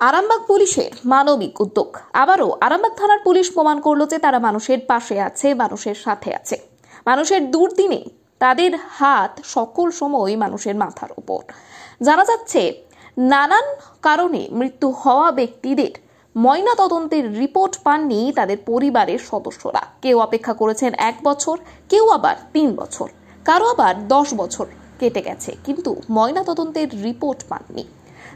আরামবাগ পুলিশের মানবিক উদ্যোগ। আবারও আরামবাগ থানার পুলিশ প্রমাণ করলো যে তারা মানুষের পাশে আছে, মানুষের সাথে আছে। মানুষের দুর্দিনে তাদের হাত সকল সময় মানুষের মাথার উপর। জানা যাচ্ছে নানান কারণে মৃত্যু হওয়া ব্যক্তিদের ময়না তদন্তের রিপোর্ট পাননি তাদের পরিবারের সদস্যরা। কেউ অপেক্ষা করেছেন 1 বছর, কেউ আবার 3 বছর, কারো আবার 10 বছর কেটে গেছে, কিন্তু ময়না তদন্তের রিপোর্ট পাননি,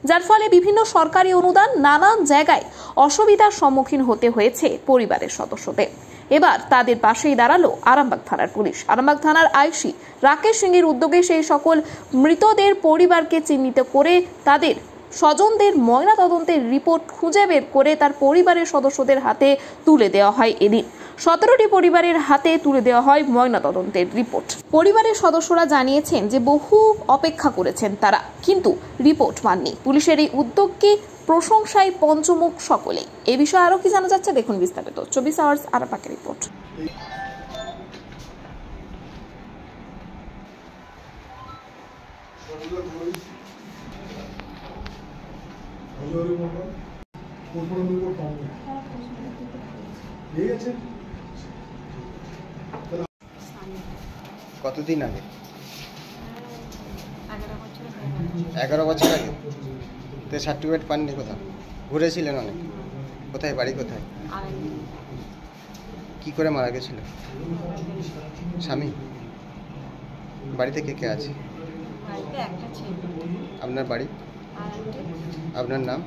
যার ফলে বিভিন্ন সরকারি অনুদান নানান জায়গায় অসুবিধার সম্মুখীন হতে হয়েছে পরিবারের সদস্যদের। এবার তাদের পাশেই দাঁড়ালো আরামবাগ থানার পুলিশ। আরামবাগ থানার আইসি রাকেশ সিংয়ের উদ্যোগে সেই সকল মৃতদের পরিবারকে চিহ্নিত করে তাদের স্বজনদের ময়না তদন্তের রিপোর্ট খুঁজে বের করে তার পরিবারের সদস্যদের হাতে তুলে দেওয়া হয়। এদিন 17টি পরিবারের হাতে তুলে দেওয়া হয় ময়না তদন্তের রিপোর্ট। পরিবারের সদস্যরা জানিয়েছেন যে বহু অপেক্ষা করেছেন তারা, কিন্তু রিপোর্ট পাননি। পুলিশের এই উদ্যোগকে প্রশংসায় পঞ্চমুখ সকলে। এ বিষয়ে আরো কি জানা যাচ্ছে দেখুন বিস্তারিত 24 আওয়ার্স আরামবাগের রিপোর্ট। কতদিন আগে? 11 বছর আগে। তো সার্টিফিকেট পাননি কোথাও? ঘুরেছিলেন অনেক? কোথায় বাড়ি কোথায়? কি করে মারা গেছিল? স্বামী? বাড়িতে কে কে আছে? আপনার বাড়ি? আপনার নাম?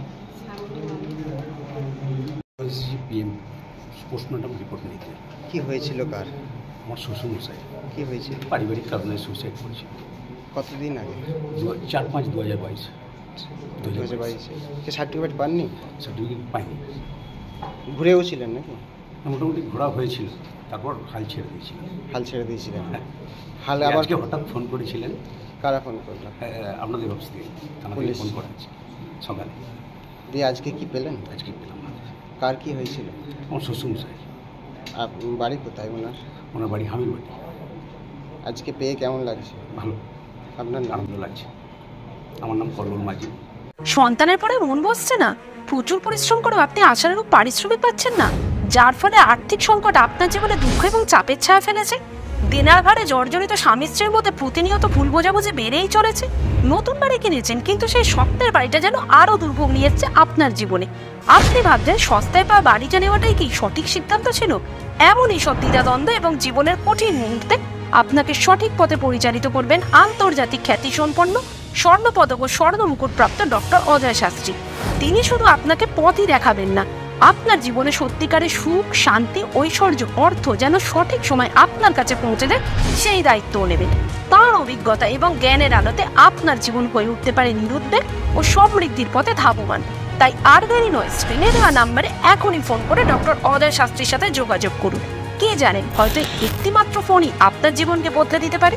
পোস্টমর্টম রিপোর্ট নিতে। কি হয়েছিল কার? আমার শ্বশুরমশাই। কি হয়েছিল? পারিবারিক কারণে সুইসাইড করেছিল। কতদিন আগে? 4-5-2022। 2022। সার্টিফিকেট পাননি? সার্টিফিকেট পাইনি। ঘুরেও ছিলেন নাকি? মোটামুটি ঘোরা হয়েছিল, তারপর হাল ছেড়ে দিয়েছিলেন। হাল ছেড়ে দিয়েছিলেন? হ্যাঁ। হাল আবার আজকে হঠাৎ ফোন করেছিলেন। কারা ফোন করলো? আপনাদের অফিস থেকে আমাকে ফোন করেছে সকালে। দিয়ে আজকে কি পেলেন? আজকে পেলাম না। কার কি হয়েছিল? আমার শ্বশুরমশাই। বাড়ি কোথায় ওনার? ওনার বাড়ি হামিরবাড়ি। আজকে পেয়ে কেমন লাগছে? ভালো। আপনার নাম? আনন্দ লাগছে। আমার নাম কল্লোল মাঝি। সন্তানের পরে মন বসছে না, প্রচুর পরিশ্রম করেও আপনি আশানুরূপ পারিশ্রমিক পাচ্ছেন না, যার ফলে আর্থিক সংকট আপনার জীবনে দুঃখ এবং চাপের ছায়া ফেলেছে। দিনার ভারে জর্জরিত স্বামী স্ত্রীর মধ্যে প্রতিনিয়ত ভুল বোঝাবুঝি বেড়েই চলেছে। নতুন বাড়ি কিনেছেন, কিন্তু সেই স্বপ্নের বাড়িটা যেন আরো দুর্ভোগ নিয়ে এসেছে আপনার জীবনে। আপনি ভাবছেন সস্তায় পাওয়া বাড়িটা নেওয়াটাই কি সঠিক সিদ্ধান্ত ছিল? এমনই সব দ্বিধাদ্বন্দ্ব এবং জীবনের কঠিন মুহূর্তে আপনাকে সঠিক পথে পরিচালিত করবেন আন্তর্জাতিক খ্যাতিসম্পন্ন স্বর্ণপদক ও স্বর্ণ মুকুটপ্রাপ্ত ডক্টর অজয় শাস্ত্রী। তিনি শুধু আপনাকে পথই দেখাবেন না, আপনার জীবনে সত্যিকারের সুখ, শান্তি, ঐশ্বর্য, অর্থ যেন সঠিক সময় আপনার কাছে পৌঁছে দেয় সেই দায়িত্বও নেবেন। তাঁর অভিজ্ঞতা এবং জ্ঞানের আলোতে আপনার জীবন হয়ে উঠতে পারে নিরুদ্বেগ ও সমৃদ্ধির পথে ধাবমান। তাই আর দেরি নয়, স্ক্রিনে দেওয়া নাম্বারে এখনই ফোন করে ডক্টর অজয় শাস্ত্রীর সাথে যোগাযোগ করুন। কে জানেন, হয়তো একটিমাত্র ফোনই আপনার জীবনকে বদলে দিতে পারে।